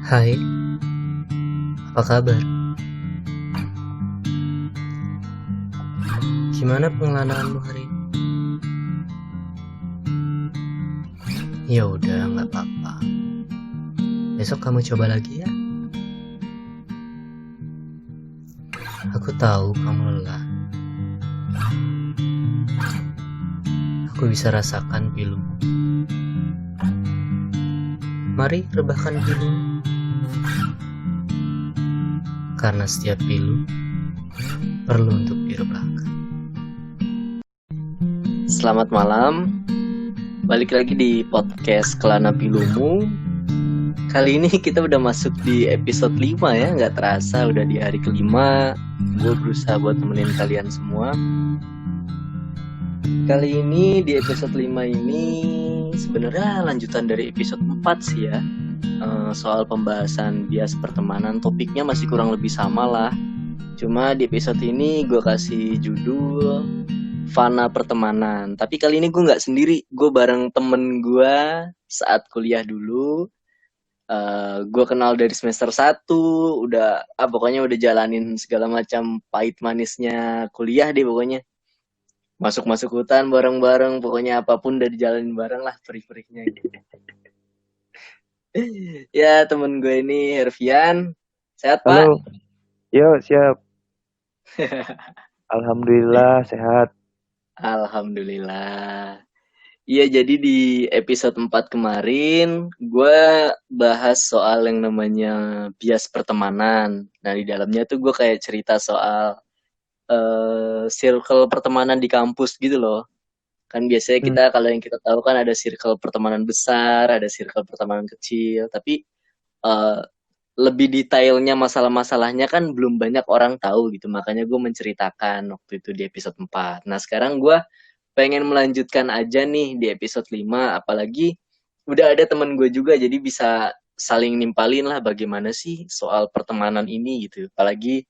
Hai, apa kabar? Gimana pengelanaanmu hari ini? Ya udah, nggak apa-apa. Besok kamu coba lagi ya. Aku tahu kamu lelah. Aku bisa rasakan pilumu. Mari rebahkan pilu. Karena setiap pilu perlu untuk direbahkan. Selamat malam. Balik lagi di podcast Kelana Pilumu. Kali ini kita udah masuk di episode 5 ya. Nggak terasa udah di hari kelima. Gue berusaha buat temenin kalian semua. Kali ini di episode 5 ini sebenarnya lanjutan dari episode 4 sih ya. Soal pembahasan bias pertemanan, topiknya masih kurang lebih sama lah. Cuma di episode ini gue kasih judul Fana Pertemanan. Tapi kali ini gue gak sendiri, gue bareng temen gue saat kuliah dulu. Gue kenal dari semester 1, pokoknya udah jalanin segala macam pahit manisnya kuliah deh pokoknya. Masuk hutan bareng-bareng, pokoknya apapun udah dijalanin bareng lah, perih-perihnya gitu. Ya, temen gue ini Hervian. Sehat, Pak? Halo, yo siap. Alhamdulillah sehat. Alhamdulillah. Iya, jadi di episode 4 kemarin gue bahas soal yang namanya bias pertemanan. Nah, di dalamnya tuh gue kayak cerita soal circle pertemanan di kampus gitu loh. Kan biasanya kita, kalau yang kita tahu kan ada circle pertemanan besar, ada circle pertemanan kecil, tapi uh, lebih detailnya masalah-masalahnya kan belum banyak orang tahu gitu. Makanya gue menceritakan waktu itu di episode 4. Nah, sekarang gue pengen melanjutkan aja nih di episode 5, apalagi udah ada temen gue juga, jadi bisa saling nimpalin lah bagaimana sih soal pertemanan ini gitu. Apalagi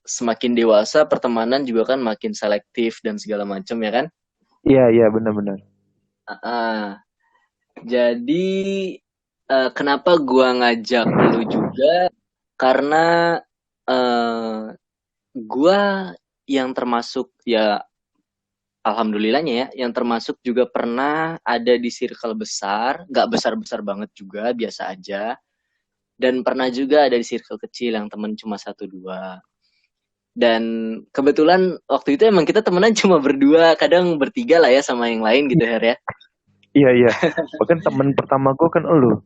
semakin dewasa pertemanan juga kan makin selektif dan segala macam ya kan. Iya benar-benar. Jadi kenapa gue ngajak lu juga, karena gue yang termasuk ya, alhamdulillahnya ya, yang termasuk juga pernah ada di circle besar, gak besar-besar banget juga, biasa aja. Dan pernah juga ada di circle kecil yang temen cuma 1-2. Dan kebetulan waktu itu emang kita temenan cuma berdua, kadang bertiga lah ya sama yang lain gitu Her ya. Iya. Bahkan teman pertama gue kan elu.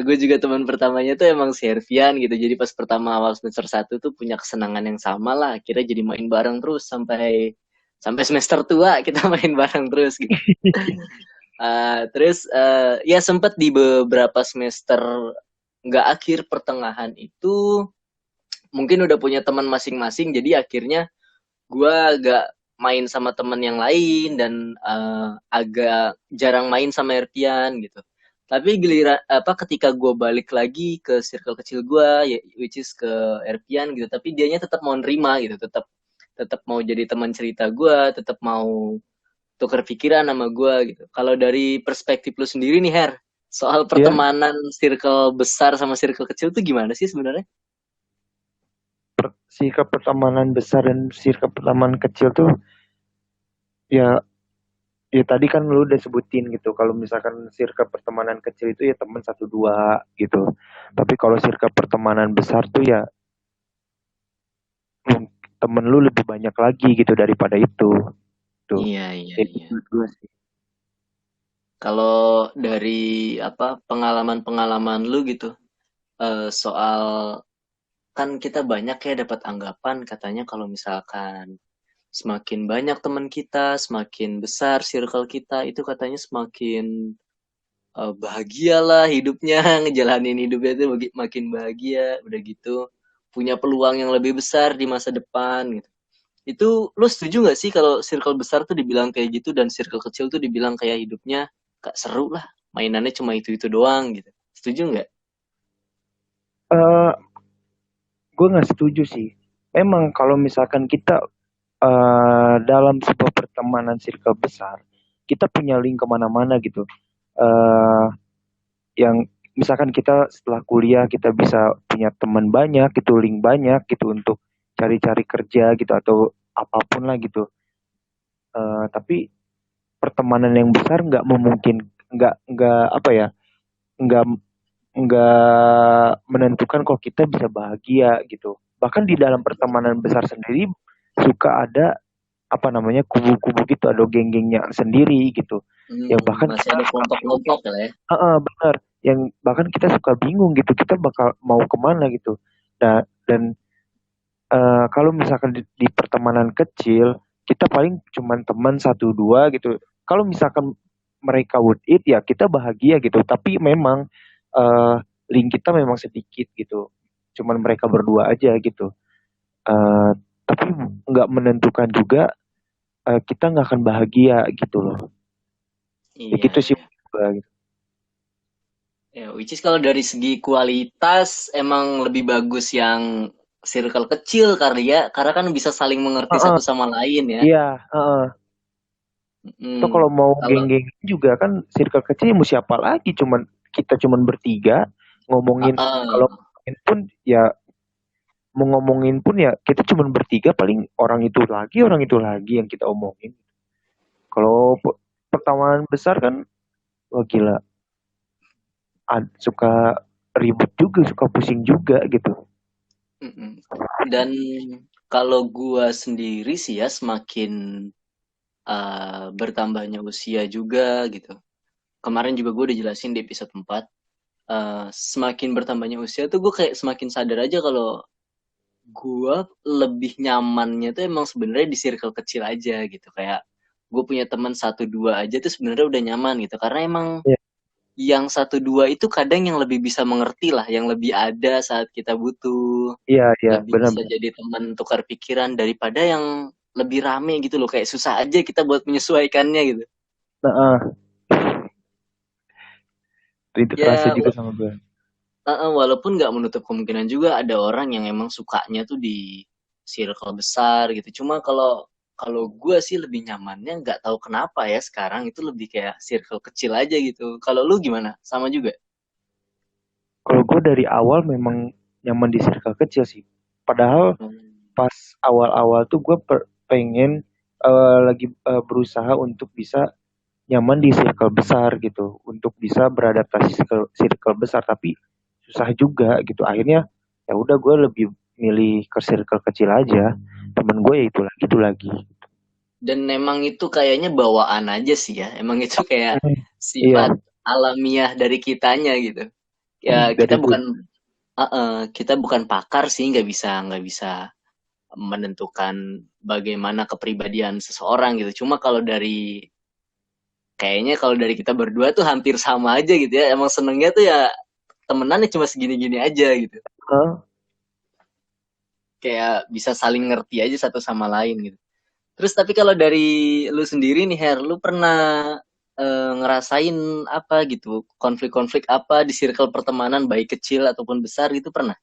Gue juga teman pertamanya tuh emang si Hervian gitu. Jadi pas pertama awal semester 1 tuh punya kesenangan yang sama lah. Akhirnya jadi main bareng terus sampai semester tua kita main bareng terus gitu. Terus ya sempet di beberapa semester nggak akhir, pertengahan itu mungkin udah punya teman masing-masing, jadi akhirnya gue agak main sama teman yang lain dan agak jarang main sama Erpian gitu. Tapi giliran ketika gue balik lagi ke circle kecil gue, ya, which is ke Erpian gitu, tapi dianya tetap mau nerima gitu, tetap mau jadi teman cerita gue, tetap mau tukar pikiran sama gue gitu. Kalau dari perspektif lu sendiri nih Her, soal Iya, pertemanan circle besar sama circle kecil tuh gimana sih sebenarnya? sikap pertemanan besar dan sikap pertemanan kecil tuh ya ya tadi kan lu udah sebutin gitu. Kalau misalkan sikap pertemanan kecil itu ya teman 1-2 gitu. Tapi kalau sikap pertemanan besar tuh ya temen lu lebih banyak lagi gitu daripada itu. Tuh. Iya, iya, Itu iya. menurut gue sih. Kalau dari pengalaman-pengalaman lu gitu, soal, kan kita banyak ya dapat anggapan katanya kalau misalkan semakin banyak teman kita, semakin besar circle kita, itu katanya semakin bahagia lah hidupnya, ngejalanin hidupnya itu makin bahagia, udah gitu punya peluang yang lebih besar di masa depan gitu. Itu lu setuju gak sih kalau circle besar tuh dibilang kayak gitu dan circle kecil tuh dibilang kayak hidupnya gak seru lah, mainannya cuma itu doang gitu? Setuju nggak? Eh, gue nggak setuju sih. Emang kalau misalkan kita dalam sebuah pertemanan circle besar, kita punya link kemana-mana gitu. eh yang misalkan kita setelah kuliah kita bisa punya teman banyak gitu, link banyak gitu untuk cari-cari kerja gitu atau apapun lah gitu. Tapi pertemanan yang besar nggak memungkin, nggak apa ya, nggak nggak menentukan kalau kita bisa bahagia gitu. Bahkan di dalam pertemanan besar sendiri suka ada apa namanya kubu-kubu gitu, ada geng-gengnya sendiri gitu. Yang bahkan Masih kita ada suka bingung, kelompok-kelompok lah ya. benar. Yang bahkan kita suka bingung gitu, kita bakal mau kemana gitu. Nah, dan kalau misalkan di pertemanan kecil, kita paling cuman teman satu dua gitu. Kalau misalkan mereka would it ya kita bahagia gitu. Tapi memang eh, link kita memang sedikit gitu. Cuman mereka berdua aja gitu. Eh, tapi nggak menentukan juga kita nggak akan bahagia gitu loh. Ya Iya, gitu sih. iya. Ya, which is kalau dari segi kualitas emang lebih bagus yang circle kecil kali ya, karena kan bisa saling mengerti Heeh, satu sama lain ya. iya, heeh. Itu Mm, kalau mau kalau geng-geng juga kan circle kecil mau siapa lagi? Kita cuman bertiga ngomongin, kalau uh, ngomongin pun ya mau ngomongin pun ya kita cuman bertiga, paling orang itu lagi yang kita omongin. Kalau pertemanan besar kan wah gila, suka ribut juga, suka pusing juga gitu. dan kalau gua sendiri sih ya semakin bertambahnya usia juga gitu. Kemarin juga gue udah jelasin di episode 4, semakin bertambahnya usia tuh gue kayak semakin sadar aja kalau gue lebih nyamannya tuh emang sebenarnya di circle kecil aja gitu. Kayak gue punya teman satu dua aja tuh sebenarnya udah nyaman gitu, karena emang Iya, yang satu dua itu kadang yang lebih bisa mengerti lah, yang lebih ada saat kita butuh, iya, iya, lebih bisa benar-benar. jadi teman tukar pikiran daripada yang lebih rame gitu loh, kayak susah aja kita buat menyesuaikannya gitu. Nah, itu kerasa Ya, juga sama gue. walaupun nggak menutup kemungkinan juga ada orang yang emang sukanya tuh di circle besar gitu. Cuma kalau kalau gue sih lebih nyamannya nggak tahu kenapa ya sekarang itu lebih kayak circle kecil aja gitu. Kalau lu gimana? Sama juga? Kalau gue dari awal memang nyaman di circle kecil sih. Padahal Hmm. pas awal-awal tuh gue pengen lagi berusaha untuk bisa nyaman di circle besar gitu, untuk bisa beradaptasi circle besar, tapi susah juga gitu. Akhirnya ya udah gue lebih milih ke circle kecil aja. Temen gue ya itu lagi. Dan memang itu kayaknya bawaan aja sih ya. Emang itu kayak Iya, sifat alamiah dari kitanya gitu. Ya kita dari dulu. bukan kita bukan pakar sih, nggak bisa menentukan bagaimana kepribadian seseorang gitu. Cuma kalau dari kayaknya kalau dari kita berdua tuh hampir sama aja gitu ya. Emang senengnya tuh ya temenannya cuma segini-gini aja gitu. Hah? Kayak bisa saling ngerti aja satu sama lain gitu. Terus tapi kalau dari lu sendiri nih Her, lu pernah ngerasain apa gitu? Konflik-konflik apa di circle pertemanan baik kecil ataupun besar gitu pernah?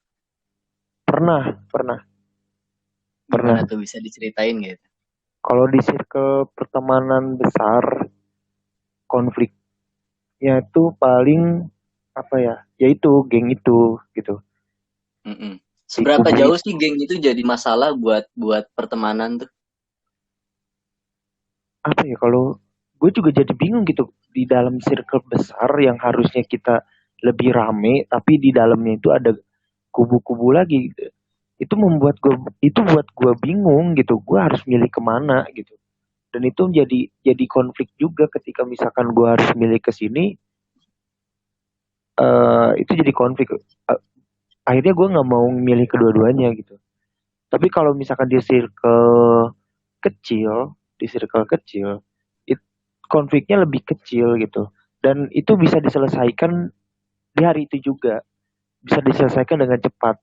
Pernah, pernah, Gimana pernah. tuh bisa diceritain gitu? Kalau di circle pertemanan besar, konfliknya itu paling apa ya? Yaitu geng itu gitu. Mm-mm. Di Seberapa kubu jauh itu sih geng itu jadi masalah buat buat pertemanan tuh? apa ya? Kalau gue juga jadi bingung gitu, di dalam circle besar yang harusnya kita lebih rame, tapi di dalamnya itu ada kubu-kubu lagi gitu. Itu buat gue bingung gitu. Gue harus milih kemana gitu. Dan itu jadi konflik juga ketika misalkan gue harus milih ke sini, itu jadi konflik. Akhirnya gue nggak mau milih kedua-duanya gitu. Tapi kalau misalkan kecil, di circle kecil, it, konfliknya lebih kecil gitu. Dan itu bisa diselesaikan di hari itu juga. Bisa diselesaikan dengan cepat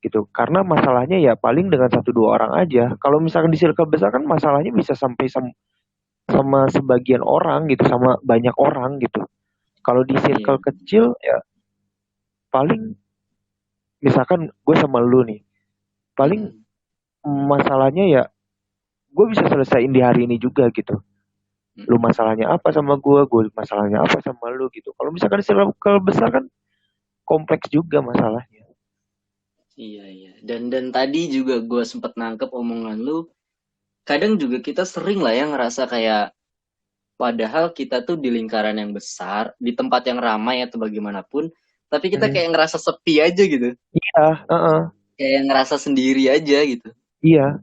gitu. Karena masalahnya ya paling dengan satu dua orang aja. Kalau misalkan di circle besar kan masalahnya bisa sampai sama sebagian orang gitu, sama banyak orang gitu. Kalau di Iya. circle kecil ya paling misalkan gue sama lu nih, paling Mm-mm. masalahnya ya gue bisa selesaiin di hari ini juga gitu. lu masalahnya apa sama gue masalahnya apa sama lu gitu. Kalau misalkan circle besar kan kompleks juga masalahnya. Iya, iya. Dan tadi juga gue sempet nangkep omongan lu. Kadang juga kita sering lah ya ngerasa kayak padahal kita tuh di lingkaran yang besar, di tempat yang ramai atau bagaimanapun, tapi kita Hmm, kayak ngerasa sepi aja gitu. iya, Kayak ngerasa sendiri aja gitu. iya,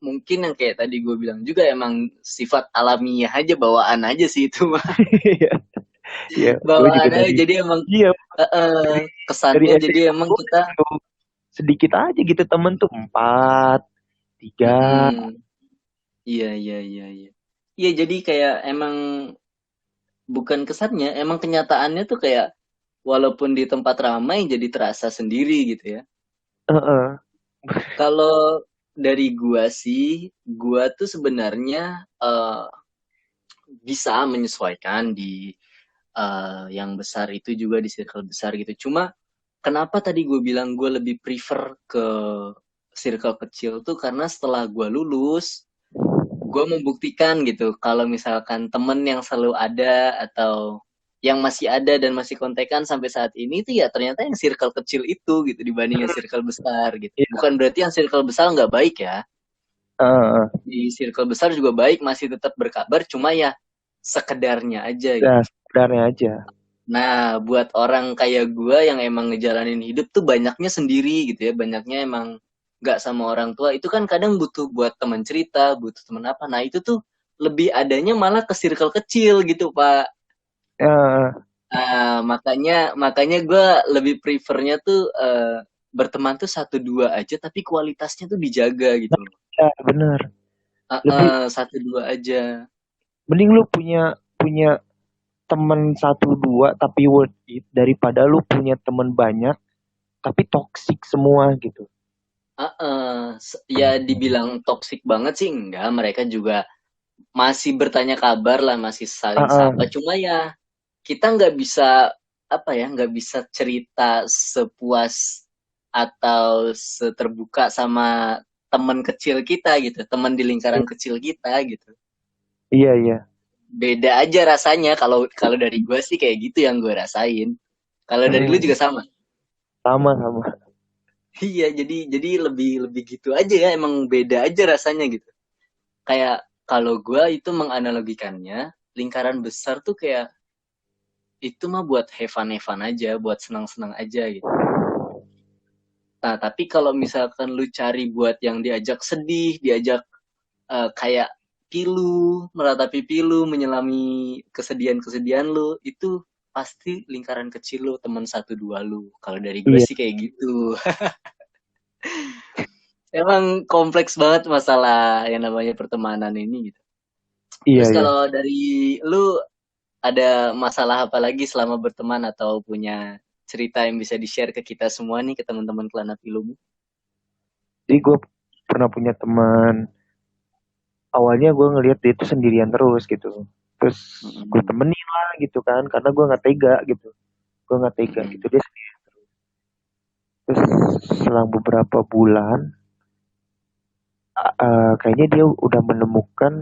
Mungkin yang kayak tadi gue bilang juga emang sifat alamiah aja, bawaan aja sih itu mah. iya, iya. Gue juga Bawaan aja, dari, jadi emang iya, dari dari kesannya jadi SD emang gue kita gitu, sedikit aja gitu temen tuh 4, 3. mm-mm. Iya, iya, iya, iya. Iya, jadi kayak emang bukan kesannya, emang kenyataannya tuh kayak walaupun di tempat ramai jadi terasa sendiri gitu ya. Heeh. Kalau dari gua sih, gua tuh sebenarnya bisa menyesuaikan di yang besar itu juga di circle besar gitu. Cuma kenapa tadi gue bilang gue lebih prefer ke circle kecil tuh karena setelah gue lulus, gue membuktikan gitu kalau misalkan temen yang selalu ada atau yang masih ada dan masih kontekan sampai saat ini tuh ya ternyata yang circle kecil itu gitu dibanding yang circle besar gitu. Iya, Bukan berarti yang circle besar nggak baik ya. heeh. Di circle besar juga baik, masih tetap berkabar, cuma ya sekedarnya aja Ya, gitu. sebenarnya aja. Nah, buat orang kayak gue yang emang ngejalanin hidup tuh banyaknya sendiri gitu ya, banyaknya emang nggak sama orang tua, itu kan kadang butuh buat teman cerita, butuh teman apa. Nah, itu tuh lebih adanya malah ke circle kecil gitu, Pak. Heeh. Nah, makanya makanya gue lebih prefernya tuh berteman tuh satu dua aja, tapi kualitasnya tuh dijaga gitu loh. Ya, bener. Lebih Satu dua aja. mending lu punya punya temen satu dua tapi worth it daripada lu punya temen banyak tapi toxic semua gitu. Ya dibilang toksik banget sih enggak, mereka juga masih bertanya kabar lah, masih saling sapa. Heeh. Cuma ya kita nggak bisa apa ya, nggak bisa cerita sepuas atau seterbuka sama teman kecil kita gitu, teman di lingkaran kecil kita gitu. Iya, iya. Beda aja rasanya kalau kalau dari gue sih kayak gitu yang gue rasain. Kalau dari lu Mm, juga sama. sama sama. Iya, jadi lebih lebih gitu aja ya, emang beda aja rasanya gitu. Kayak kalau gue itu menganalogikannya, lingkaran besar tuh kayak itu mah buat have fun aja, buat senang-senang aja gitu. Nah, tapi kalau misalkan lu cari buat yang diajak sedih, diajak kayak pilu, meratapi pilu, menyelami kesedihan-kesedihan lu, itu pasti lingkaran kecil lu, teman satu dua lu. Kalau dari gue Iya, sih kayak gitu. Emang kompleks banget masalah yang namanya pertemanan ini gitu. iya, Terus iya. kalau dari lu ada masalah apa lagi selama berteman atau punya cerita yang bisa di-share ke kita semua nih, ke teman-teman Kelana Pilumu? Jadi gue pernah punya teman, awalnya gue ngelihat dia itu sendirian terus gitu, terus gue Mm-mm. temenin lah gitu kan karena gue nggak tega gitu, gue nggak tega gitu Mm-mm. dia sendirian. Terus selang beberapa bulan kayaknya dia udah menemukan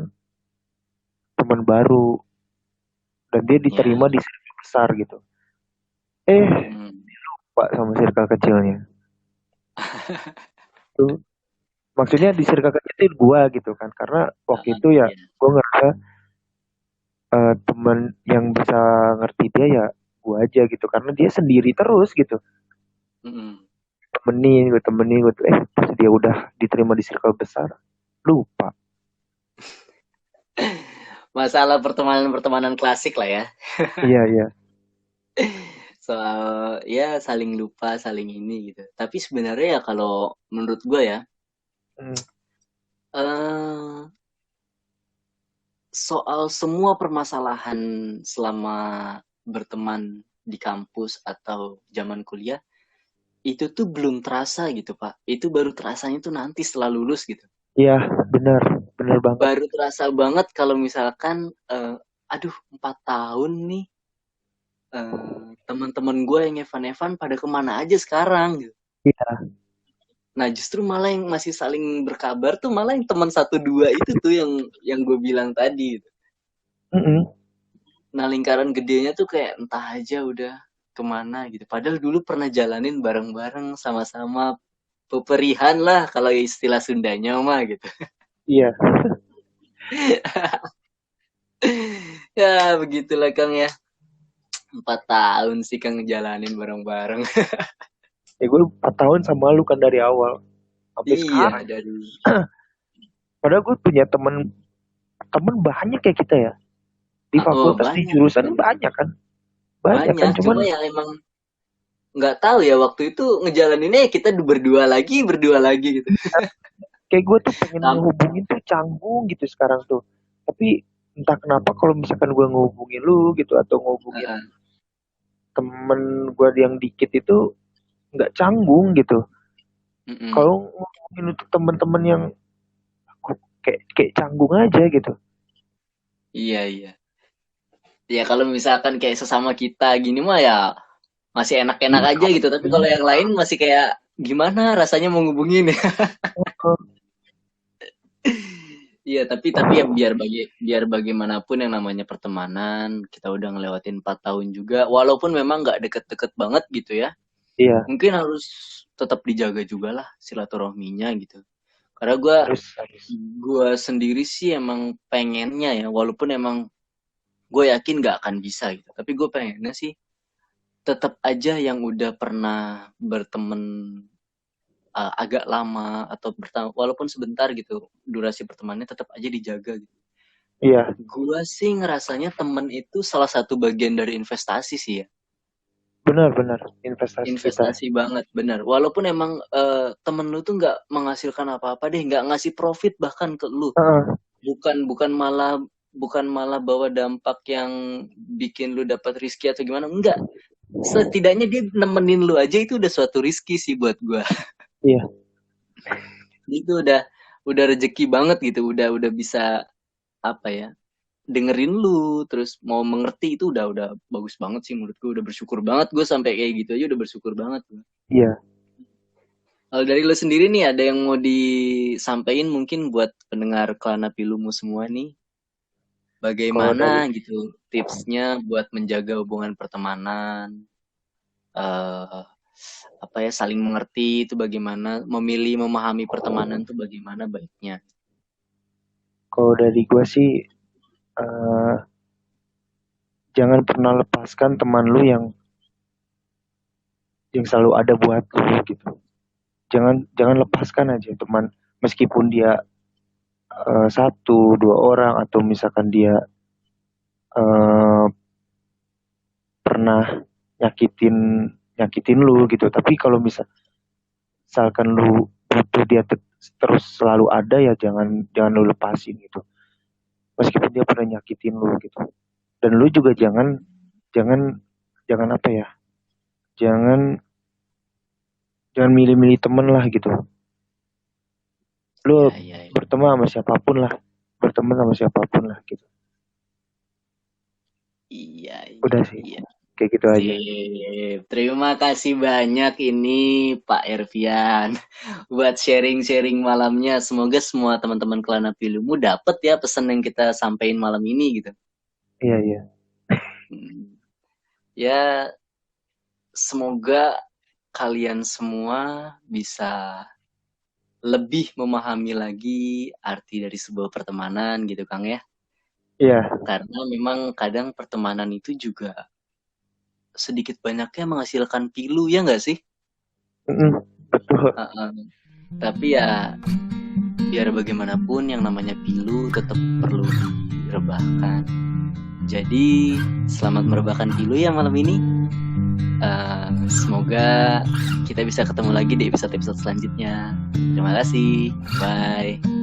teman baru dan dia Ya. diterima di circle besar gitu. Eh, Mm. Pak, sama circle kecilnya tuh, maksudnya di circle kecil itu gua gitu kan karena waktu itu ya Ya. gua ngerasa teman yang bisa ngerti dia ya gua aja gitu karena dia sendiri terus gitu, Mm-mm. temenin gue tuh pas dia udah diterima di circle besar lupa. Masalah pertemanan-pertemanan klasik lah ya. Iya, iya. Soal ya saling lupa, saling ini gitu. Tapi sebenarnya ya kalau menurut gue ya, Hmm, eh soal semua permasalahan selama berteman di kampus atau zaman kuliah, itu tuh belum terasa gitu, Pak. Itu baru terasanya tuh nanti setelah lulus gitu. iya, benar benar banget. Baru terasa banget kalau misalkan, aduh 4 tahun nih, teman-teman gue yang Evan-Evan pada kemana aja sekarang gitu. Iya, Nah justru malah yang masih saling berkabar tuh malah yang teman 1-2 itu tuh yang gue bilang tadi. Mm-mm. Nah lingkaran gedenya tuh kayak entah aja udah kemana gitu. Padahal dulu pernah jalanin bareng-bareng sama-sama peperihan lah kalau istilah Sundanya mah gitu. Iya. Ya begitulah Kang ya. 4 tahun sih Kang ngejalanin bareng-bareng. Ya gue 4 tahun sama lu kan dari awal sampai Iya sekarang. dari Padahal gue punya temen banyak kayak kita ya. Di fakultas, di banyak jurusan bener. banyak kan. Banyak kan, Banyak cuman cuma ya emang nggak tahu ya waktu itu ngejalaninnya kita berdua lagi gitu. kayak gue tuh pengen Sam ngehubungin tuh canggung gitu sekarang tuh. Tapi entah kenapa kalau misalkan gue ngehubungin lu gitu atau ngehubungin Heeh. temen gue yang dikit itu nggak canggung gitu. Mm-mm. Kalau ngomongin untuk temen-temen yang kayak canggung aja gitu. Iya iya. Ya kalau misalkan kayak sesama kita gini mah ya masih enak-enak Iya, aja gitu. Tapi kalau yang lain masih kayak gimana rasanya mau ngubungin ya. Iya, tapi ya biar bagaimanapun yang namanya pertemanan, kita udah ngelewatin 4 tahun juga, walaupun memang nggak deket-deket banget gitu ya. iya, Mungkin harus tetap dijaga juga lah silaturahminya gitu. Karena gue harus. gue sendiri sih emang pengennya ya, walaupun emang gue yakin nggak akan bisa gitu. Tapi gue pengennya sih tetap aja yang udah pernah berteman agak lama atau walaupun sebentar gitu durasi pertemanannya tetap aja dijaga gitu. Iya, Gua sih ngerasanya temen itu salah satu bagian dari investasi sih ya. benar-benar investasi kita. Investasi banget, bener. Walaupun emang temen lu tuh nggak menghasilkan apa-apa deh, nggak ngasih profit bahkan ke lu. Heeh, Bukan bukan malah bawa dampak yang bikin lu dapat rizki atau gimana, enggak. Setidaknya dia nemenin lu aja itu udah suatu rizki sih buat gua. iya, Itu udah rezeki banget gitu, udah bisa apa ya? Dengerin lu terus mau mengerti itu udah bagus banget sih menurut gue, udah bersyukur banget gue sampai kayak gitu aja udah bersyukur banget gue. iya. Kalau dari lu sendiri nih ada yang mau disampaikan mungkin buat pendengar Kelana Pilumu semua nih, Kalau bagaimana dari gitu tipsnya buat menjaga hubungan pertemanan, eh apa ya, saling mengerti itu bagaimana, memahami pertemanan itu bagaimana baiknya. kalau dari gue sih eh, jangan pernah lepaskan teman lu yang selalu ada buat lu gitu. Jangan lepaskan aja teman meskipun dia satu dua orang atau misalkan dia eh, pernah nyakitin nyakitin lu gitu. Tapi kalau misalkan lu butuh dia terus selalu ada ya jangan lu lepasin gitu. Meskipun dia pernah nyakitin lu gitu. Dan lu juga jangan jangan apa ya? Jangan jangan milih-milih temen lah gitu. Lu Ya ya, ya. berteman sama siapapun lah, berteman sama siapapun lah gitu. Iya Udah iya sih, iya. kayak gitu aja. Sip. Terima kasih banyak ini Pak Ervian buat sharing-sharing malamnya. Semoga semua teman-teman Kelana Pilumu dapat ya pesan yang kita sampaikan malam ini gitu. Iya iya. Hmm. Ya, semoga kalian semua bisa lebih memahami lagi arti dari sebuah pertemanan gitu Kang ya. Iya. Karena memang kadang pertemanan itu juga sedikit banyaknya menghasilkan pilu ya nggak sih? Betul. Tapi ya biar bagaimanapun yang namanya pilu tetap perlu direbahkan. Jadi selamat merebahkan pilu ya malam ini. Semoga kita bisa ketemu lagi di episode-episode selanjutnya. Terima kasih. Bye.